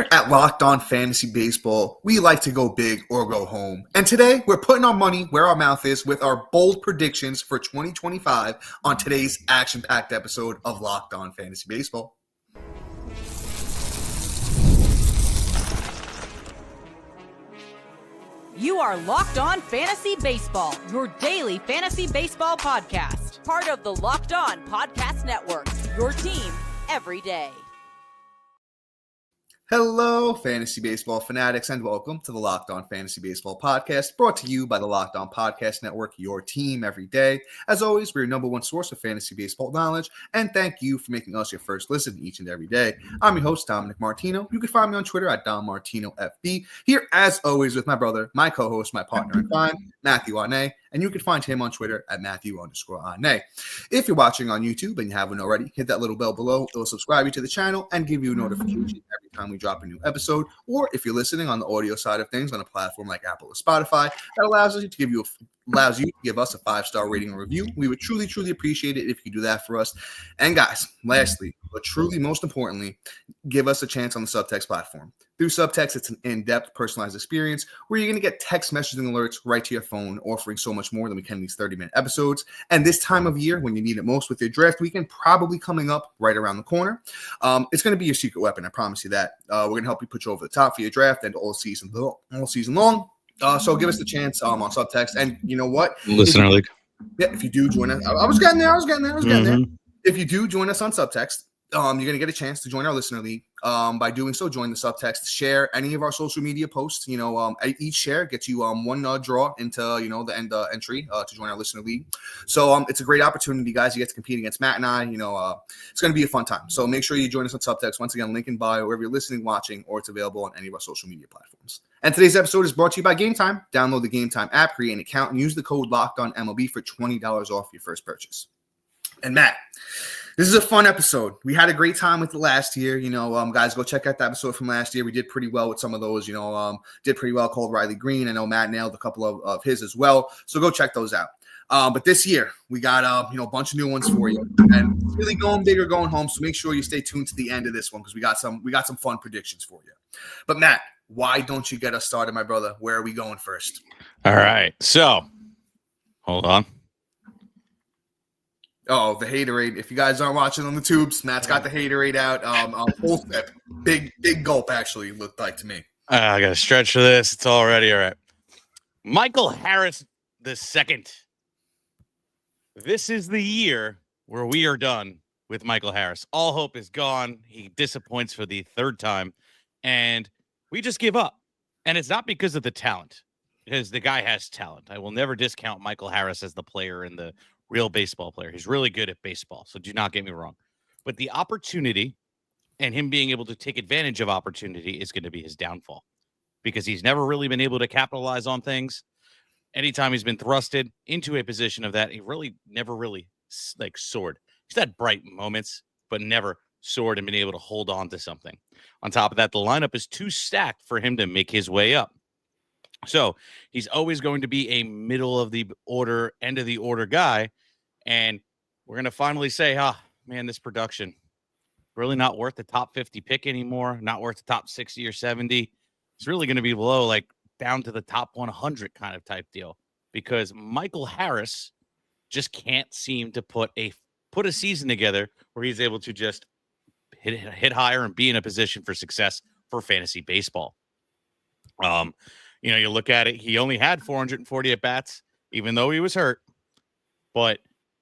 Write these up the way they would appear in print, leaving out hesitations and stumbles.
Here at Locked On Fantasy Baseball, we like to go big or go home. And today, we're putting our money where our mouth is with our bold predictions for 2025 on today's action-packed episode of Locked On Fantasy Baseball. You are Locked On Fantasy Baseball, your daily fantasy baseball podcast. Part of the Locked On Podcast Network, your team every day. Hello, fantasy baseball fanatics, and welcome to the Locked On Fantasy Baseball podcast, brought to you by the Locked On Podcast Network, your team every day. As always, we're your number one source of fantasy baseball knowledge, and thank you for making us your first listen each and every day. I'm your host, Dominic Martino. You can find me on Twitter at DomMartinoFB. Here, as always, with my brother, my co-host, my partner in crime, Matthew Arnay, and you can find him on Twitter at Matthew_Arnay. If you're watching on YouTube and you haven't already, hit that little bell below. It will subscribe you to the channel and give you a notification every time we drop a new episode. Or if you're listening on the audio side of things on a platform like Apple or Spotify, that allows you to give us a 5-star rating and review. We would truly appreciate it if you do that for us. And guys, lastly, but truly most importantly, give us a chance on the Subtext platform. Through Subtext, it's an in-depth, personalized experience where you're going to get text messaging alerts right to your phone, offering so much more than we can in these 30-minute episodes. And this time of year, when you need it most with your draft weekend, probably coming up right around the corner, it's going to be your secret weapon. I promise you that. We're going to help you put you over the top for your draft and all season long. So give us the chance on Subtext. And you know what? Listener League. Yeah, if you do join us, I was getting there. If you do join us on Subtext, you're going to get a chance to join our listener league. By doing so, join the Subtext, share any of our social media posts. Each share gets you one draw into the end entry to join our listener league. So it's a great opportunity, guys. You get to compete against Matt and I. It's going to be a fun time. So make sure you join us on Subtext. Once again, link in bio wherever you're listening, watching, or it's available on any of our social media platforms. And today's episode is brought to you by Game Time. Download the Game Time app, create an account, and use the code LOCKEDONMLB for $20 off your first purchase. And Matt, this is a fun episode. We had a great time with it last year. Guys, go check out the episode from last year. We did pretty well with some of those, did pretty well called Riley Green. I know Matt nailed a couple of his as well. So go check those out. But this year we got, a bunch of new ones for you, and really going big or going home. So make sure you stay tuned to the end of this one, because we got some fun predictions for you. But Matt, why don't you get us started, my brother? Where are we going first? All right. So hold on. Oh, the haterade. If you guys aren't watching on the tubes, Matt's got the haterade out. Full sip. Big gulp, actually, looked like to me. I got to stretch for this. It's already all right. Michael Harris II. This is the year where we are done with Michael Harris. All hope is gone. He disappoints for the third time, and we just give up. And it's not because of the talent, because the guy has talent. I will never discount Michael Harris as the player and the real baseball player. He's really good at baseball, so do not get me wrong. But the opportunity and him being able to take advantage of opportunity is going to be his downfall, because he's never really been able to capitalize on things. Anytime he's been thrusted into a position of that, he never really soared. He's had bright moments, but never soared and been able to hold on to something. On top of that, the lineup is too stacked for him to make his way up. So he's always going to be a middle of the order, end of the order guy. And we're going to finally say, man, this production really not worth the top 50 pick anymore. Not worth the top 60 or 70. It's really going to be below, down to the top 100 kind of type deal, because Michael Harris just can't seem to put a season together where he's able to just hit higher and be in a position for success for fantasy baseball. You look at it, he only had 440 at bats, even though he was hurt, but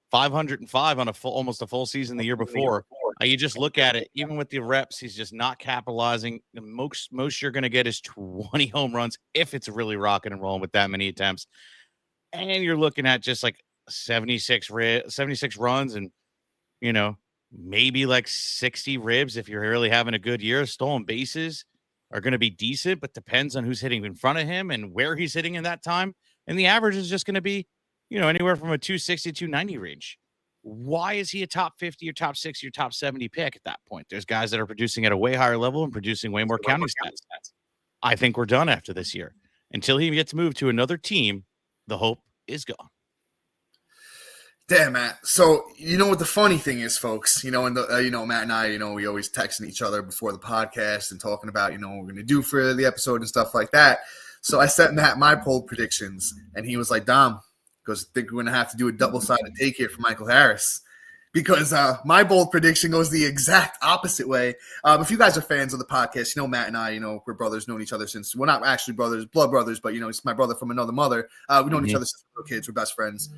505 on almost a full season the year before. You just look at it, even with the reps, he's just not capitalizing. The most you're going to get is 20 home runs if it's really rocking and rolling with that many attempts. And you're looking at just 76 runs and, maybe 60 ribs if you're really having a good year. Stolen bases are going to be decent, but depends on who's hitting in front of him and where he's hitting in that time. And the average is just going to be, anywhere from a 260 to 290 range. Why is he a top 50 or top 60 or top 70 pick at that point? There's guys that are producing at a way higher level and producing way more counting stats. I think we're done after this year. Until he gets moved to another team, the hope is gone. Damn, Matt. So you know what the funny thing is, folks. Matt and I, we always texting each other before the podcast and talking about, what we're gonna do for the episode and stuff like that. So I sent Matt my poll predictions, and he was like, "Dom, because I think we're gonna have to do a double-sided take here for Michael Harris." Because my bold prediction goes the exact opposite way. If you guys are fans of the podcast, Matt and I, we're brothers, known each other since we're not actually brothers, blood brothers, but he's my brother from another mother. We've known each other since we were kids. We're best friends.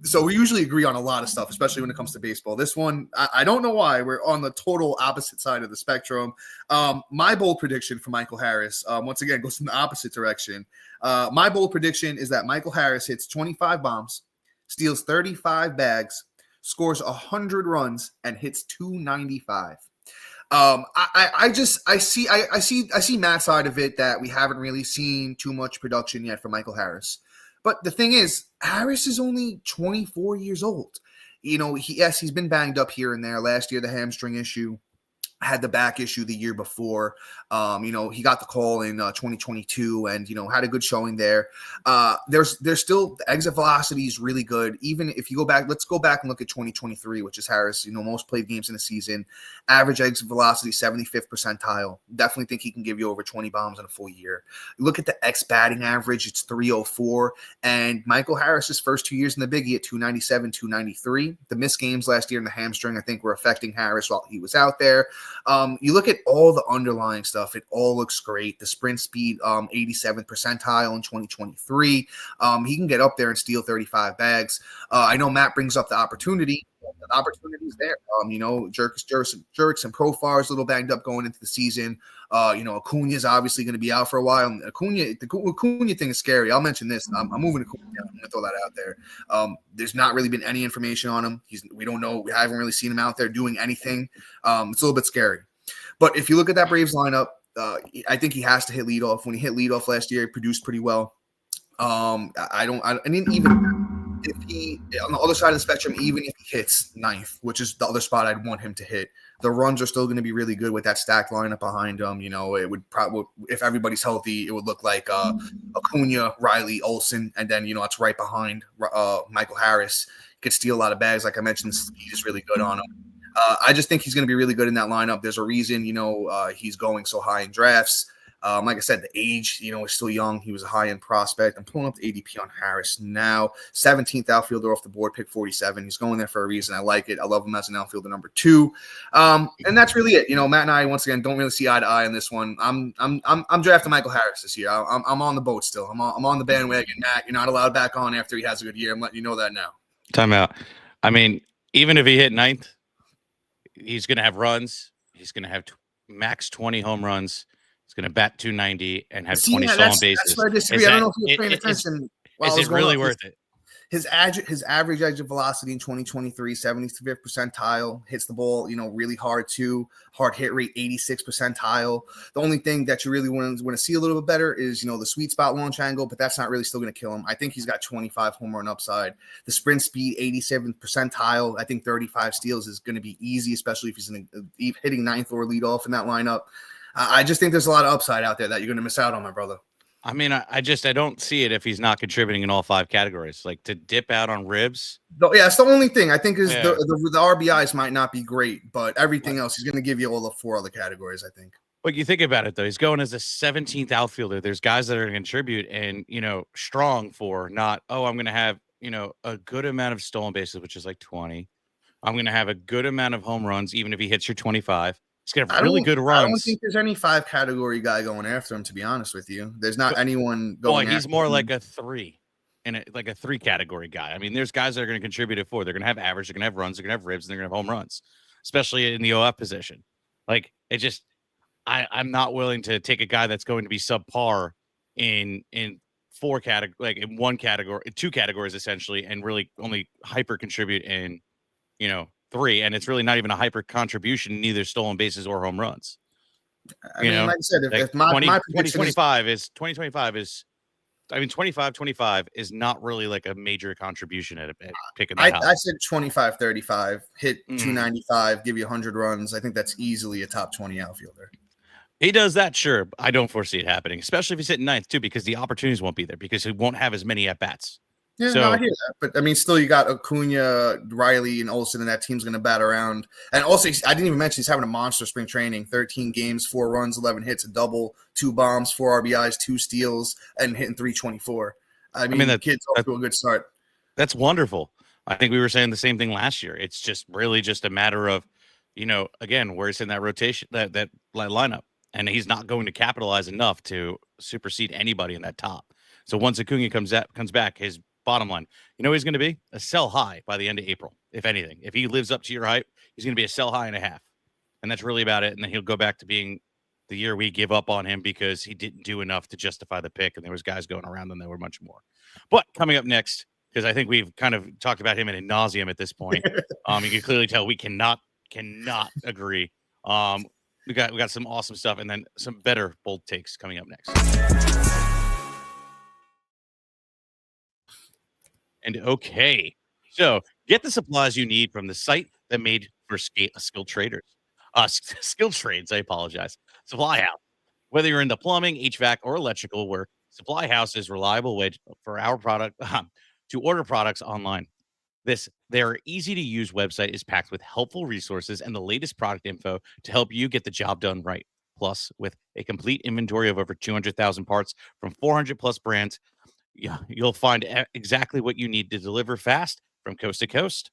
So we usually agree on a lot of stuff, especially when it comes to baseball. This one, I don't know why we're on the total opposite side of the spectrum. My bold prediction for Michael Harris, once again, goes in the opposite direction. My bold prediction is that Michael Harris hits 25 bombs, steals 35 bags, scores 100 runs, and hits 295. I see Matt's side of it, that we haven't really seen too much production yet from Michael Harris. But the thing is, Harris is only 24 years old. He's been banged up here and there. Last year, the hamstring issue. Had the back issue the year before. He got the call in 2022 and, had a good showing there. There's still, the exit velocity is really good. Even if you go back, let's go back and look at 2023, which is Harris, most played games in the season. Average exit velocity, 75th percentile. Definitely think he can give you over 20 bombs in a full year. Look at the X batting average, it's 304. And Michael Harris's first 2 years in the Biggie at 297, 293. The missed games last year in the hamstring, I think, were affecting Harris while he was out there. You look at all the underlying stuff, it all looks great. The sprint speed, 87th percentile in 2023. He can get up there and steal 35 bags. I know Matt brings up the opportunity. The opportunity is there. Jerks and Profar is a little banged up going into the season. Acuna is obviously going to be out for a while. And the Acuna thing is scary. I'll mention this. I'm moving Acuna. I'm going to throw that out there. There's not really been any information on him. We don't know. We haven't really seen him out there doing anything. It's a little bit scary. But if you look at that Braves lineup, I think he has to hit leadoff. When he hit leadoff last year, he produced pretty well. Even if he, on the other side of the spectrum, even if he hits ninth, which is the other spot I'd want him to hit, the runs are still going to be really good with that stacked lineup behind him. It would probably, if everybody's healthy, it would look like Acuna, Riley, Olsen, and then, it's right behind Michael Harris. Could steal a lot of bags. Like I mentioned, he's just really good on him. I just think he's going to be really good in that lineup. There's a reason, he's going so high in drafts. Like I said, the age, is still young. He was a high-end prospect. I'm pulling up the ADP on Harris now. 17th outfielder off the board, pick 47. He's going there for a reason. I like it. I love him as an outfielder number 2. And that's really it. Matt and I, once again, don't really see eye to eye on this one. I'm drafting Michael Harris this year. I'm on the boat still. I'm on the bandwagon. Matt, you're not allowed back on after he has a good year. I'm letting you know that now. Time out. I mean, even if he hit ninth, he's going to have runs. He's going to have max 20 home runs. He's going to bat 290 and have 20 stolen bases. That's where I disagree. I don't know if you're paying attention. Is it really worth it? His average exit velocity in 2023, 75th percentile, hits the ball, really hard too. Hard hit rate, 86th percentile. The only thing that you really want to see a little bit better is, the sweet spot launch angle, but that's not really still going to kill him. I think he's got 25 home run upside. The sprint speed, 87th percentile. I think 35 steals is going to be easy, especially if he's hitting ninth or leadoff in that lineup. I just think there's a lot of upside out there that you're going to miss out on, my brother. I mean, I don't see it if he's not contributing in all 5 categories. Like, to dip out on ribs. Yeah, it's the only thing. I think is the RBIs might not be great, but everything else, he's going to give you all the 4 other categories, I think. But you think about it, though. He's going as a 17th outfielder. There's guys that are going to contribute and, strong for not, I'm going to have, a good amount of stolen bases, which is like 20. I'm going to have a good amount of home runs, even if he hits your 25. He's going to have really good runs. I don't think there's any 5 category guy going after him, to be honest with you. There's not anyone going he's more like a 3 and like a 3 category guy. I mean, there's guys that are going to contribute at 4. They're going to have average, they're going to have runs, they're going to have ribs, and they're going to have home runs, especially in the OF position. Like, it just, I'm not willing to take a guy that's going to be subpar in 4 categories, like in 1 category, 2 categories essentially, and really only hyper contribute in, 3, and it's really not even a hyper contribution in either stolen bases or home runs. I mean, like I said, if my 2025 is, I mean, 25 is not really like a major contribution at picking that I said 25-35, hit 295, give you 100 runs. I think that's easily a top 20 outfielder. He does that, sure. I don't foresee it happening, especially if he's hitting ninth too, because the opportunities won't be there because he won't have as many at bats. Yeah, no, I hear that. But, I mean, still you got Acuna, Riley, and Olsen, and that team's going to bat around. And also, I didn't even mention he's having a monster spring training. 13 games, 4 runs, 11 hits, a double, 2 bombs, 4 RBIs, 2 steals, and hitting 324. I mean the kid's off to a good start. That's wonderful. I think we were saying the same thing last year. It's just really just a matter of, again, where he's in that rotation, that lineup. And he's not going to capitalize enough to supersede anybody in that top. So once Acuna comes back, his bottom line, he's going to be a sell high by the end of April, if anything. If he lives up to your hype, he's going to be a sell high and a half. And that's really about it. And then he'll go back to being the year we give up on him because he didn't do enough to justify the pick. And there was guys going around and there were much more. But coming up next, because I think we've kind of talked about him ad nauseum at this point. You can clearly tell we cannot agree. We got some awesome stuff, and then some better bold takes coming up next. And okay, so get the supplies you need from the site that made for skilled traders. Skilled trades. I apologize. Supply House. Whether you're into plumbing, HVAC, or electrical work, Supply House is a reliable way for our product to order products online. Their easy-to-use website is packed with helpful resources and the latest product info to help you get the job done right. Plus, with a complete inventory of over 200,000 parts from 400-plus brands, you'll find exactly what you need to deliver fast from coast to coast.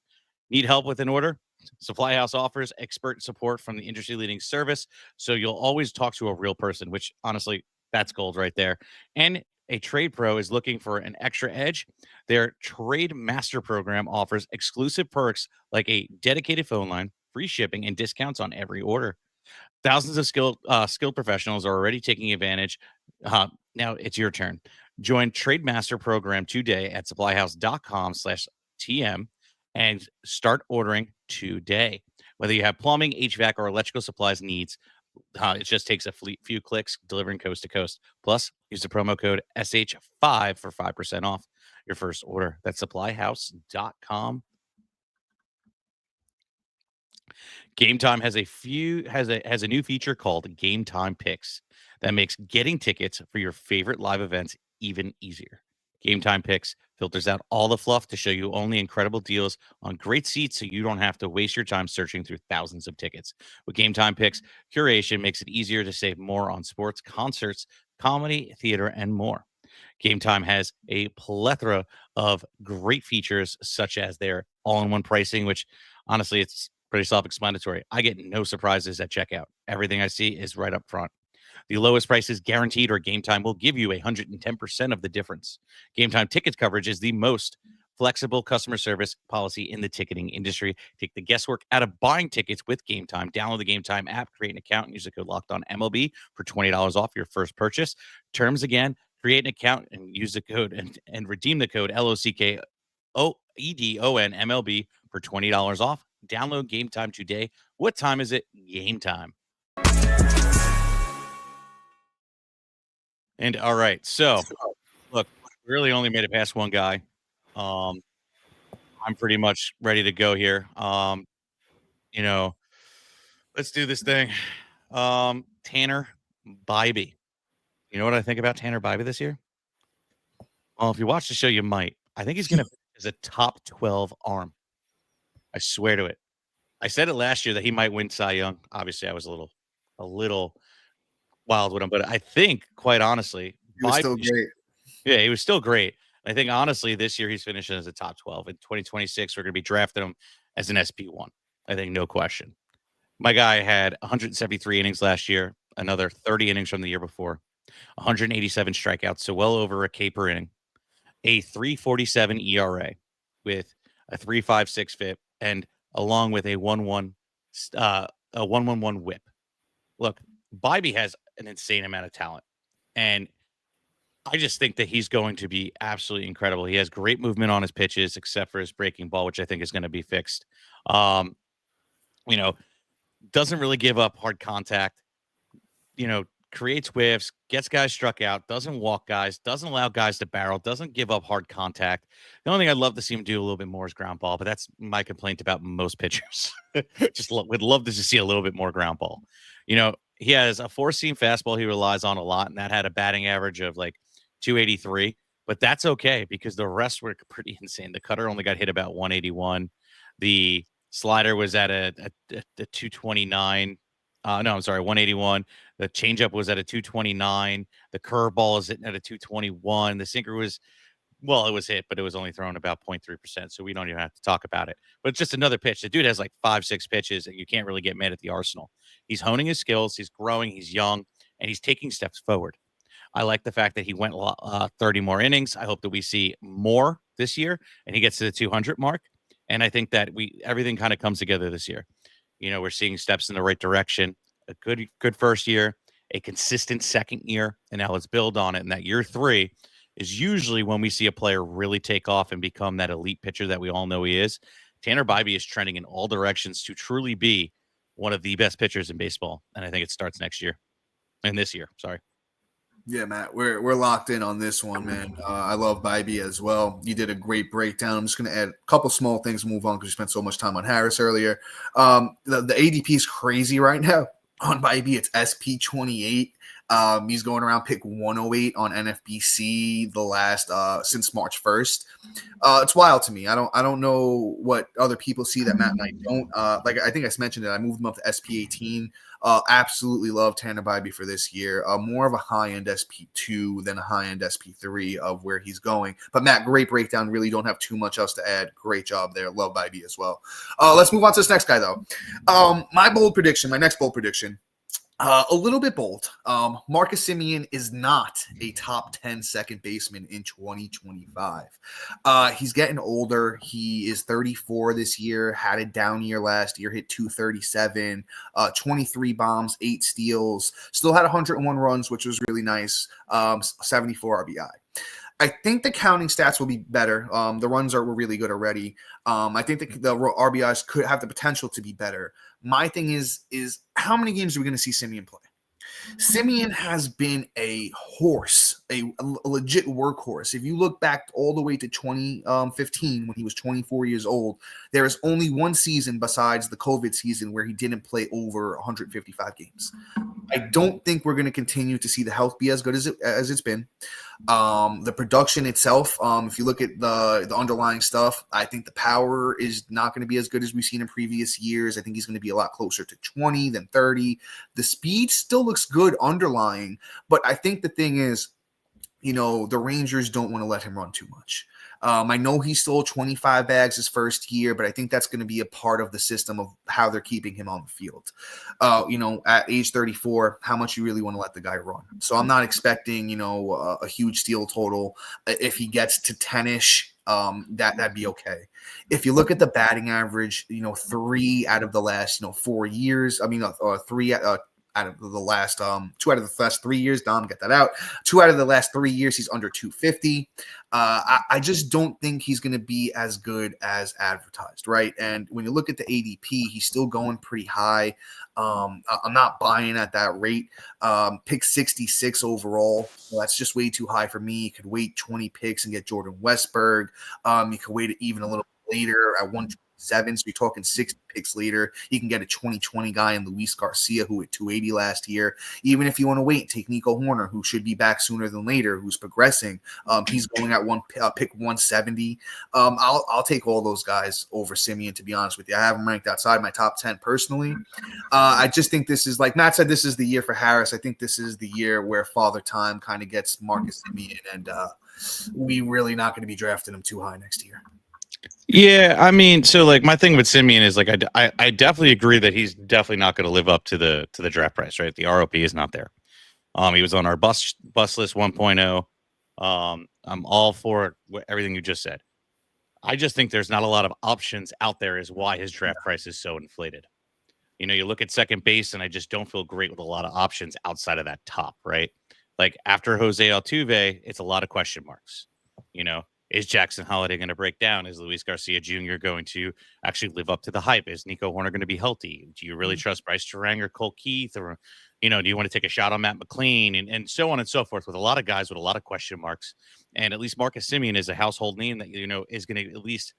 Need help with an order? Supply House offers expert support from the industry-leading service, so you'll always talk to a real person, which, honestly, that's gold right there. And a trade pro is looking for an extra edge. Their Trade Master program offers exclusive perks like a dedicated phone line, free shipping, and discounts on every order. Thousands of skilled professionals are already taking advantage. Now it's your turn. Join Trade Master program today at supplyhouse.com/TM and start ordering today. Whether you have plumbing, HVAC, or electrical supplies needs, it just takes a few clicks, delivering coast to coast. Plus, use the promo code SH5 for 5% off your first order. That's supplyhouse.com. Game Time has a new feature called Game Time Picks that makes getting tickets for your favorite live events even easier. Game Time Picks filters out all the fluff to show you only incredible deals on great seats so you don't have to waste your time searching through thousands of tickets. With Game Time Picks, curation makes it easier to save more on sports, concerts, comedy, theater, and more. Game Time has a plethora of great features, such as their all-in-one pricing, which honestly, it's pretty self-explanatory. I get no surprises at checkout. Everything I see is right up front. The lowest price is guaranteed, or Game Time will give you 110% of the difference. Game Time tickets coverage is the most flexible customer service policy in the ticketing industry. Take the guesswork out of buying tickets with Game Time. Download the Game Time app, create an account, and use the code LOCKEDONMLB for $20 off your first purchase. Terms again, create an account and use the code and redeem the code LOCKEDONMLB for $20 off. Download Game Time today. What time is it? Game time. And all right, so look, we really only made it past one guy. I'm pretty much ready to go here. Let's do this thing. Tanner Bibee. You know what I think about Tanner Bibee this year? Well, if you watch the show, you might. I think he's going to finish as a top 12 arm. I swear to it. I said it last year that he might win Cy Young. Obviously, I was a little wild with him, but I think, quite honestly, he was still great. Yeah, he was still great. I think, honestly, this year he's finishing as a top 12. In 2026, we're going to be drafting him as an SP1. I think, no question. My guy had 173 innings last year, another 30 innings from the year before, 187 strikeouts, so well over a K per inning, a 3.47 ERA with a 3.56 FIP, and along with a 1.11 WHIP. Look, Bibee has an insane amount of talent, and I just think that he's going to be absolutely incredible. He has great movement on his pitches, except for his breaking ball, which I think is going to be fixed. Doesn't really give up hard contact, creates whiffs, gets guys struck out, doesn't walk guys, doesn't allow guys to barrel, doesn't give up hard contact. The only thing I'd love to see him do a little bit more is ground ball, but that's my complaint about most pitchers. Would love to see a little bit more ground ball. He has a four-seam fastball he relies on a lot, and that had a batting average of like 283. but that's okay because the rest were pretty insane. The cutter only got hit about 181. The slider was at a 229. No, I'm sorry, 181. The changeup was at a 229. The curveball is at a 221. The sinker was, well, it was hit, but it was only thrown about 0.3%. So we don't even have to talk about it. But it's just another pitch. The dude has like 5, 6 pitches, and you can't really get mad at the arsenal. He's honing his skills. He's growing. He's young, and he's taking steps forward. I like the fact that he went 30 more innings. I hope that we see more this year, and he gets to the 200 mark. And I think that everything kind of comes together this year. We're seeing steps in the right direction. A good first year, a consistent second year, and now let's build on it. And that year 3 is usually when we see a player really take off and become that elite pitcher that we all know he is. Tanner Bibee is trending in all directions to truly be one of the best pitchers in baseball, and I think it starts next year, and this year. Sorry. Yeah, Matt, we're locked in on this one, man. I love Bibee as well. You did a great breakdown. I'm just going to add a couple small things and move on because we spent so much time on Harris earlier. The ADP is crazy right now on Bibee. It's SP28. He's going around pick 108 on NFBC the last since March 1st. It's wild to me. I don't know what other people see that Matt and I don't. Like I think I mentioned it. I moved him up to SP18. Absolutely love Tanner Bibee for this year. More of a high-end SP2 than a high-end SP3 of where he's going. But Matt, great breakdown. Really don't have too much else to add. Great job there. Love Bibee as well. Let's move on to this next guy, though. My next bold prediction. A little bit bold. Marcus Semien is not a top 10 second baseman in 2025. He's getting older. He is 34 this year, had a down year last year, hit 237, 23 bombs, 8 steals, still had 101 runs, which was really nice, 74 RBI. I think the counting stats will be better. The runs were really good already. I think the RBIs could have the potential to be better. My thing is how many games are we going to see Semien play? Semien has been a horse, a legit workhorse. If you look back all the way to 2015 when he was 24 years old, there is only one season besides the COVID season where he didn't play over 155 games. I don't think we're going to continue to see the health be as good as it's been. The production itself, if you look at the underlying stuff, I think the power is not going to be as good as we've seen in previous years. I think he's going to be a lot closer to 20 than 30. The speed still looks good underlying, but I think the thing is, the Rangers don't want to let him run too much. I know he stole 25 bags his first year, but I think that's going to be a part of the system of how they're keeping him on the field. At age 34, how much you really want to let the guy run. So I'm not expecting, a huge steal total. If he gets to 10-ish, that'd be okay. If you look at the batting average, 3 out of the last, 4 years, 3 out of the last 2 out of the last 3 years, Dom, get that out. 2 out of the last 3 years, he's under 250. I just don't think he's going to be as good as advertised, right? And when you look at the ADP, he's still going pretty high. I'm not buying at that rate. Pick 66 overall. Well, that's just way too high for me. You could wait 20 picks and get Jordan Westberg. You could wait even a little later at 127. So you're talking 6 picks later. You can get a 2020 guy in Luis Garcia, who hit 280 last year. Even if you want to wait, take Nico Horner, who should be back sooner than later, who's progressing. He's going at pick 170. I'll take all those guys over Semien, to be honest with you. I have him ranked outside my top 10 personally. I just think this is, like Matt said, this is the year for Harris. I think this is the year where Father Time kind of gets Marcus Semien, and we really not going to be drafting him too high next year. Yeah, so my thing with Semien is I definitely agree that he's definitely not going to live up to the draft price, right? The ROP is not there. He was on our bus list 1.0. I'm all for everything you just said. I just think there's not a lot of options out there is why his draft price is so inflated. You look at second base, and I just don't feel great with a lot of options outside of that top, right? Like after Jose Altuve, it's a lot of question marks. Is Jackson Holiday going to break down? Is Luis Garcia Jr. going to actually live up to the hype? Is Nico Horner going to be healthy? Do you really trust Bryce Terang or Cole Keith? Or, do you want to take a shot on Matt McLean? And so on and so forth, with a lot of guys with a lot of question marks. And at least Marcus Semien is a household name that, is going to at least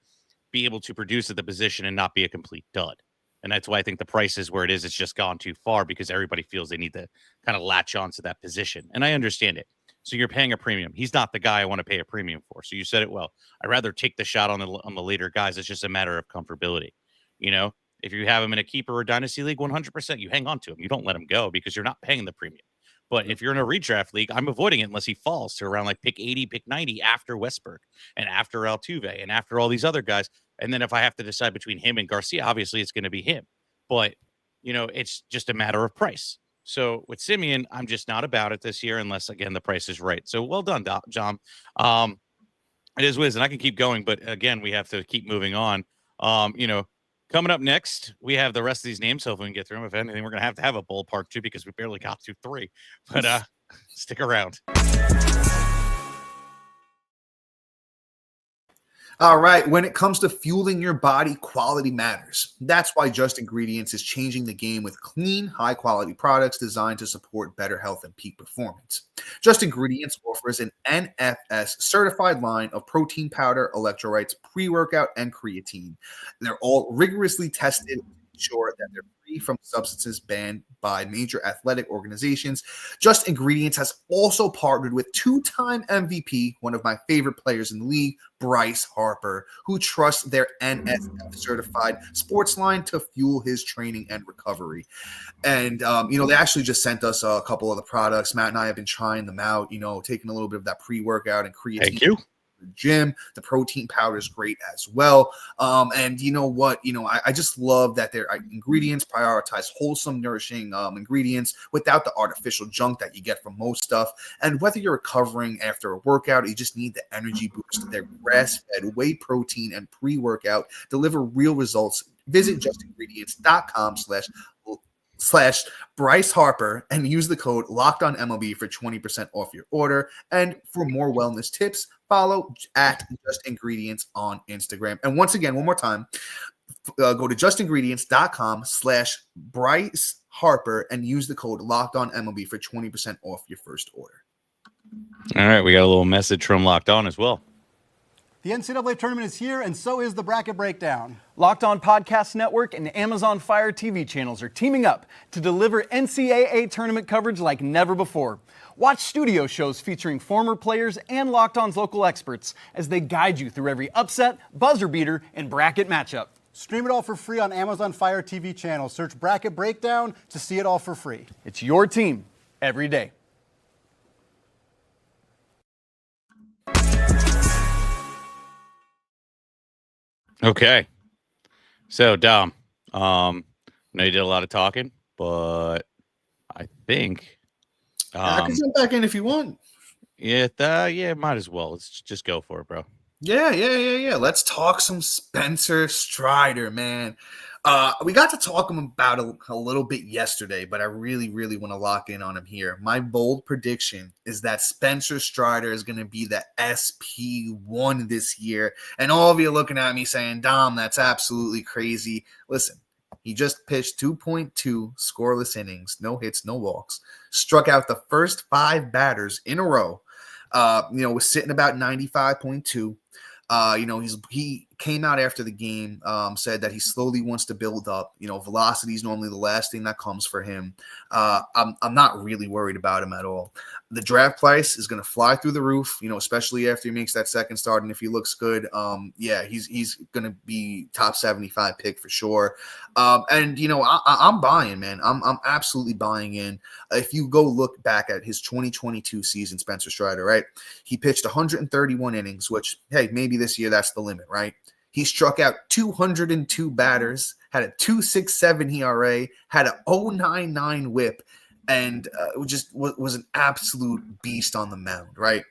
be able to produce at the position and not be a complete dud. And that's why I think the price is where it is. It's just gone too far because everybody feels they need to kind of latch on to that position. And I understand it. So you're paying a premium. He's not the guy I want to pay a premium for. So you said it well. I'd rather take the shot on the later guys. It's just a matter of comfortability. You know, if you have him in a keeper or dynasty league, 100%, you hang on to him. You don't let him go because you're not paying the premium. But if you're in a redraft league, I'm avoiding it unless he falls to around like pick 80, pick 90 after Westberg and after Altuve and after all these other guys. And then if I have to decide between him and Garcia, obviously it's going to be him. But, you know, it's just a matter of price. So with Semien, I'm just not about it this year unless, again, the price is right. So well done, John. It is whiz, and I can keep going, but again, we have to keep moving on. You know, coming up next, we have the rest of these names. So if we can get through them, if anything, we're going to have a ballpark too because we barely got through 3. But stick around. All right, when it comes to fueling your body, quality matters. That's why Just Ingredients is changing the game with clean, high-quality products designed to support better health and peak performance. Just Ingredients offers an NFS-certified line of protein powder, electrolytes, pre-workout, and creatine. They're all rigorously tested to ensure that they're free from substances banned by major athletic organizations. Just Ingredients has also partnered with 2-time MVP, one of my favorite players in the league, Bryce Harper, who trusts their NSF certified sports line to fuel his training and recovery. And, you know, they actually just sent us a couple of the products. Matt and I have been trying them out, you know, taking a little bit of that pre-workout and creatine. Thank you. The gym. The protein powder is great as well. And you know what? You know, I just love that their ingredients prioritize wholesome, nourishing ingredients without the artificial junk that you get from most stuff. And whether you're recovering after a workout, you just need the energy boost. Their grass-fed whey protein and pre-workout deliver real results. Visit justingredients.com/Bryce Harper and use the code LOCKEDONMLB for 20% off your order. And for more wellness tips, follow at Just Ingredients on Instagram. And once again, one more time, go to justingredients.com/Bryce Harper and use the code LOCKEDONMLB for 20% off your first order. All right, we got a little message from Locked On as well. The NCAA tournament is here, and so is the Bracket Breakdown. Locked On Podcast Network and Amazon Fire TV channels are teaming up to deliver NCAA tournament coverage like never before. Watch studio shows featuring former players and Locked On's local experts as they guide you through every upset, buzzer beater, and bracket matchup. Stream it all for free on Amazon Fire TV channel. Search Bracket Breakdown to see it all for free. It's your team every day. Okay. So, Dom, I know you did a lot of talking, but I think I can jump back in if you want. Yeah, might as well. Let's just go for it, bro. Yeah. Let's talk some Spencer Strider, man. We got to talk about a little bit yesterday, but I really want to lock in on him here. My bold prediction is that Spencer Strider is going to be the SP1 this year. And all of you looking at me saying, Dom, that's absolutely crazy. Listen, he just pitched 2.2 scoreless innings, no hits, no walks, struck out the first 5 batters in a row. Was sitting about 95.2. He came out after the game, said that he slowly wants to build up. Velocity is normally the last thing that comes for him. I'm not really worried about him at all. The draft price is going to fly through the roof, especially after he makes that second start. And if he looks good, he's going to be top 75 pick for sure. I'm buying, man. I'm absolutely buying in. If you go look back at his 2022 season, Spencer Strider, right? He pitched 131 innings, which, hey, maybe this year that's the limit, right? He struck out 202 batters, had a 2.67 ERA, had a 0.99 whip, and just was an absolute beast on the mound, right?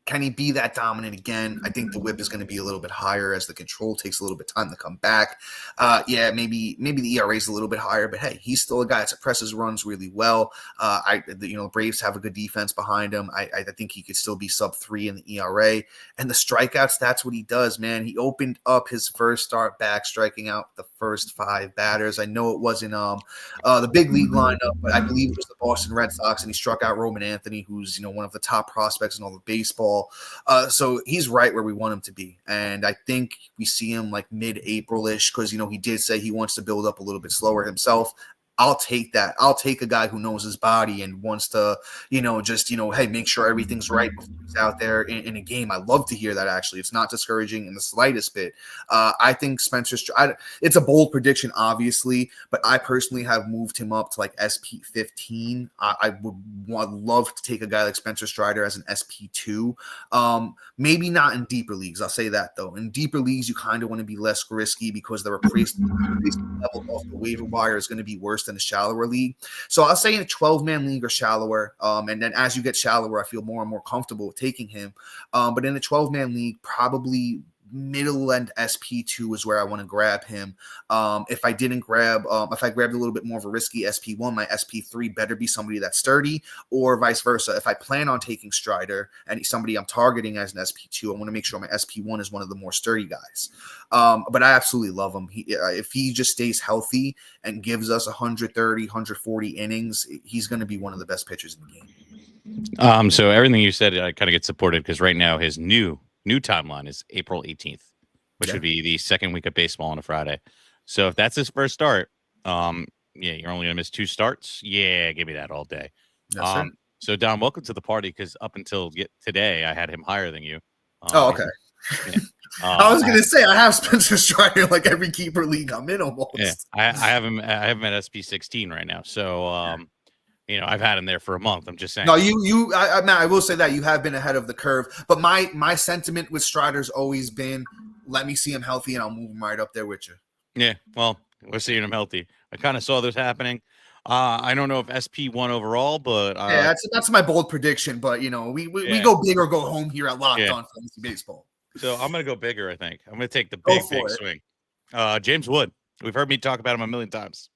Can he be that dominant again? I think the whip is going to be a little bit higher as the control takes a little bit of time to come back. Maybe the ERA is a little bit higher, but hey, he's still a guy that suppresses runs really well. The Braves have a good defense behind him. I think he could still be sub 3 in the ERA. And the strikeouts, that's what he does, man. He opened up his first start back, striking out the first 5 batters. I know it wasn't the big league lineup, but I believe it was the Boston Red Sox, and he struck out Roman Anthony, who's one of the top prospects in all of baseball. So he's right where we want him to be. And I think we see him like mid-April-ish because, he did say he wants to build up a little bit slower himself. I'll take that. I'll take a guy who knows his body and wants to, hey, make sure everything's right before he's out there in a game. I love to hear that, actually. It's not discouraging in the slightest bit. I think it's a bold prediction, obviously, but I personally have moved him up to like SP 15. I would love to take a guy like Spencer Strider as an SP 2. Maybe not in deeper leagues. I'll say that, though. In deeper leagues, you kind of want to be less risky because the replacement level off the waiver wire is going to be worse than a shallower league. So I'll say in a 12-man league or shallower. And then as you get shallower, I feel more and more comfortable with taking him. But in a 12-man league, probably middle end SP2 is where I want to grab him. If I grabbed a little bit more of a risky SP1, my SP3 better be somebody that's sturdy, or vice versa. If I plan on taking Strider and he's somebody I'm targeting as an SP2, I want to make sure my SP1 is one of the more sturdy guys. But I absolutely love him. If he just stays healthy and gives us 130, 140 innings, he's going to be one of the best pitchers in the game. So everything you said, I kind of get supported because right now his new timeline is April 18th, which would be the second week of baseball on a Friday. So if that's his first start, you're only gonna miss 2 starts. Yeah, give me that all day. Yes, so Don, welcome to the party, because up until today I had him higher than you. Okay. Yeah. I was gonna say I have Spencer Strider like every keeper league I'm in almost. Yeah, I have him at SP 16 right now. So I've had him there for a month. I'm just saying. No, Matt, I will say that you have been ahead of the curve. But my sentiment with Strider's always been, let me see him healthy and I'll move him right up there with you. Yeah, well, we're seeing him healthy. I kind of saw this happening. I don't know if SP1 overall, but that's my bold prediction. But we go big or go home here at Locked On Fantasy Baseball. So I'm gonna go bigger. I think I'm gonna take the big swing. James Wood. We've heard me talk about him a million times.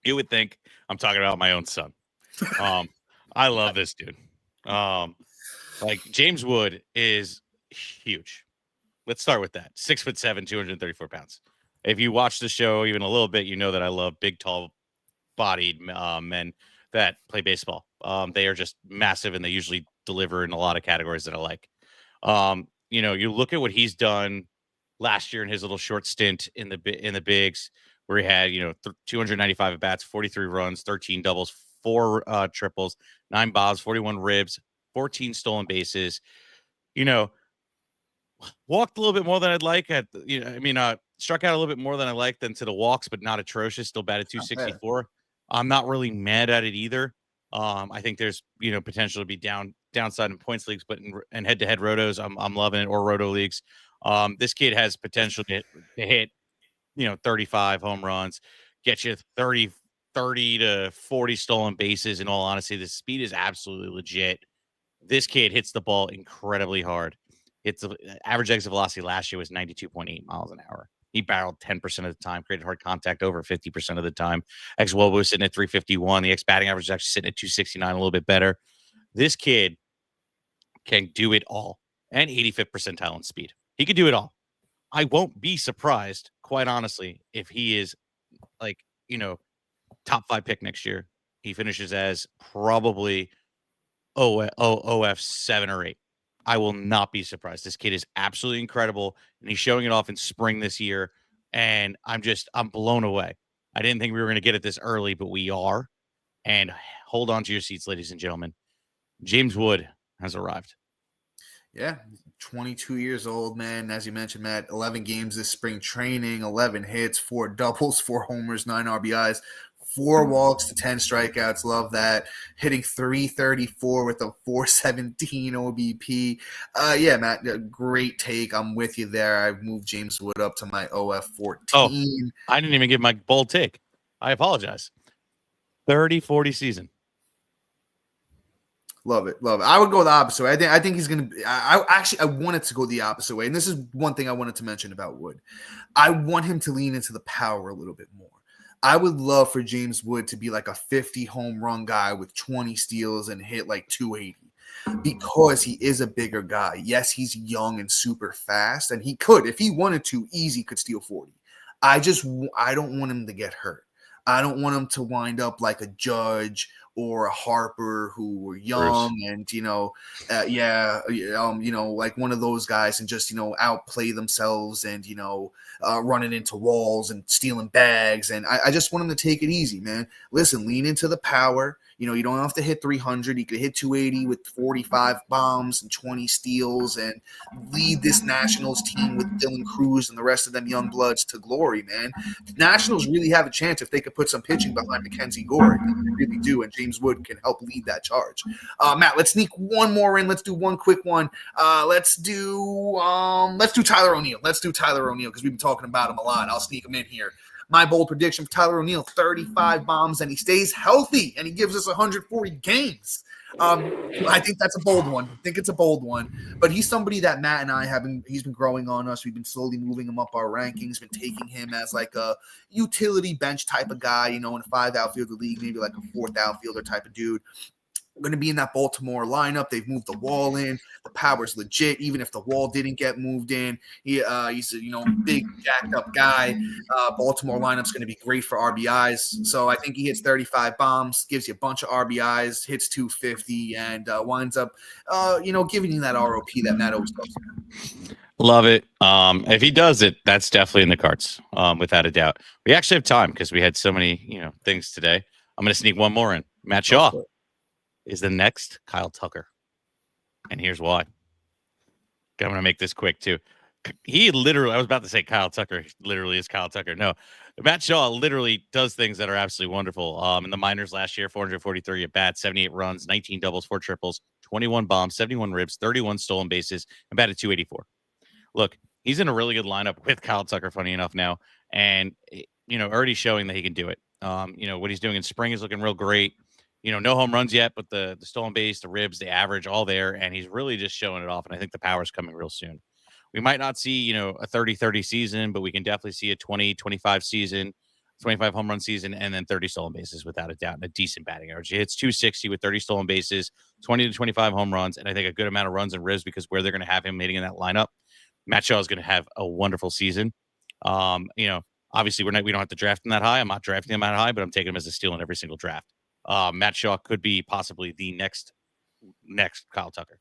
You would think I'm talking about my own son. I love this dude. Like James Wood is huge. Let's start with that. 6'7", 234 pounds. If you watch the show even a little bit, you know that I love big, tall bodied men that play baseball. They are just massive, and they usually deliver in a lot of categories that I like. You look at what he's done last year in his little short stint in the bigs, where he had 295 at bats, 43 runs, 13 doubles, 4 triples, 9 bombs, 41 ribs, 14 stolen bases. Walked a little bit more than I'd like. Struck out a little bit more than I liked than to the walks, but not atrocious. Still batted 264. I'm not really mad at it either. I think there's potential to be downside in points leagues, but in head-to-head rotos, I'm loving it, or roto leagues. This kid has potential to hit 35 home runs, get you 30 to 40 stolen bases. In all honesty, the speed is absolutely legit. This kid hits the ball incredibly hard. It's average exit velocity last year was 92.8 miles an hour. He barreled 10% of the time, created hard contact over 50% of the time. X-Wobo was sitting at 351. The X-batting average is actually sitting at 269, a little bit better. This kid can do it all, and 85th percentile in speed. He could do it all. I won't be surprised, quite honestly, if he is top 5 pick next year. He finishes as probably OF 7 or 8. I will not be surprised. This kid is absolutely incredible, and he's showing it off in spring this year, and I'm blown away. I didn't think we were going to get it this early, but we are. And hold on to your seats, ladies and gentlemen. James Wood has arrived. Yeah, 22 years old, man. As you mentioned, Matt, 11 games this spring training, 11 hits, 4 doubles, 4 homers, 9 RBIs, 4 walks to 10 strikeouts. Love that. Hitting 334 with a 417 OBP. Yeah, Matt, great take. I'm with you there. I've moved James Wood up to my OF 14. Oh, I didn't even give my bold take. I apologize. 30-40 season. Love it. I would go the opposite way. I think he's going to – I wanted to go the opposite way, and this is one thing I wanted to mention about Wood. I want him to lean into the power a little bit more. I would love for James Wood to be like a 50 home run guy with 20 steals and hit like 280 because he is a bigger guy. Yes, he's young and super fast, and he could, if he wanted to, easy could steal 40. I don't want him to get hurt. I don't want him to wind up like a Judge or a Harper who were young and, like one of those guys and just, outplay themselves and, running into walls and stealing bags. And I just want him to take it easy, man. Listen, lean into the power. You don't have to hit 300. You could hit 280 with 45 bombs and 20 steals and lead this Nationals team with Dylan Cruz and the rest of them young bloods to glory, man. The Nationals really have a chance if they could put some pitching behind Mackenzie Gore. They really do, and James Wood can help lead that charge. Matt, let's sneak one more in. Let's do one quick one. Let's do Tyler O'Neill. Let's do Tyler O'Neill because we've been talking about him a lot. I'll sneak him in here. My bold prediction for Tyler O'Neill, 35 bombs, and he stays healthy, and he gives us 140 games. I think that's a bold one. I think it's a bold one. But he's somebody that Matt and I he's been growing on us. We've been slowly moving him up our rankings, been taking him as like a utility bench type of guy, in a 5 outfielder league, maybe like a 4th outfielder type of dude. Going to be in that Baltimore lineup. They've moved the wall in. The power's legit. Even if the wall didn't get moved in, he's a big jacked up guy. Baltimore lineup's going to be great for RBIs. So I think he hits 35 bombs, gives you a bunch of RBIs, hits 250, and winds up, giving you that ROP that Matt always talks about. Love it. If he does it, that's definitely in the cards, without a doubt. We actually have time because we had so many, things today. I'm going to sneak one more in. Matt Shaw is the next Kyle Tucker. And here's why. I'm going to make this quick too. I was about to say Kyle Tucker literally is Kyle Tucker. No, Matt Shaw literally does things that are absolutely wonderful. In the minors last year, 443 at bats, 78 runs, 19 doubles, 4 triples, 21 bombs, 71 ribs, 31 stolen bases, and batted 284. Look, he's in a really good lineup with Kyle Tucker, funny enough now. And, already showing that he can do it. What he's doing in spring is looking real great. No home runs yet, but the stolen base, the ribs, the average, all there. And he's really just showing it off. And I think the power's coming real soon. We might not see, a 30-30 season, but we can definitely see a 20-25 season, 25 home run season, and then 30 stolen bases without a doubt, and a decent batting average. He hits 260 with 30 stolen bases, 20 to 25 home runs, and I think a good amount of runs and ribs because where they're going to have him hitting in that lineup. Matt Shaw is going to have a wonderful season. Obviously we don't have to draft him that high. I'm not drafting him that high, but I'm taking him as a steal in every single draft. Matt Shaw could be possibly the next Kyle Tucker.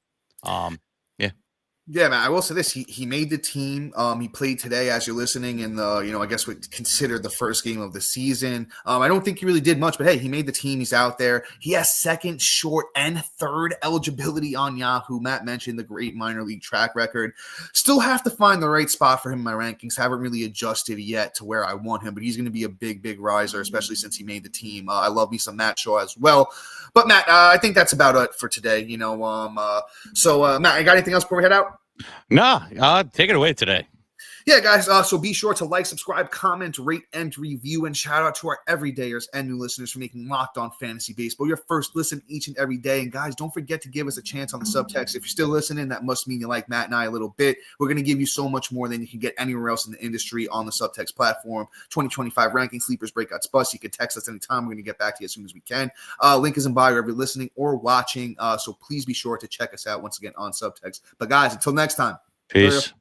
Yeah, man, I will say this. He made the team. He played today as you're listening in the, I guess we considered the first game of the season. I don't think he really did much, but hey, he made the team. He's out there. He has 2nd, short, and 3rd eligibility on Yahoo. Matt mentioned the great minor league track record. Still have to find the right spot for him in my rankings. Haven't really adjusted yet to where I want him, but he's going to be a big, big riser, especially since he made the team. I love me some Matt Shaw as well. But Matt, I think that's about it for today. So Matt, you got anything else before we head out? Nah, take it away today. Yeah, guys, so be sure to like, subscribe, comment, rate, and review, and shout out to our everydayers and new listeners for making Locked On Fantasy Baseball your first listen each and every day. And guys, don't forget to give us a chance on the subtext. If you're still listening, that must mean you like Matt and I a little bit. We're going to give you so much more than you can get anywhere else in the industry on the subtext platform. 2025 ranking, sleepers, breakouts, bust. You can text us anytime. We're going to get back to you as soon as we can. Link is in bio wherever you're listening or watching. So please be sure to check us out once again on subtext. But guys, until next time. Peace.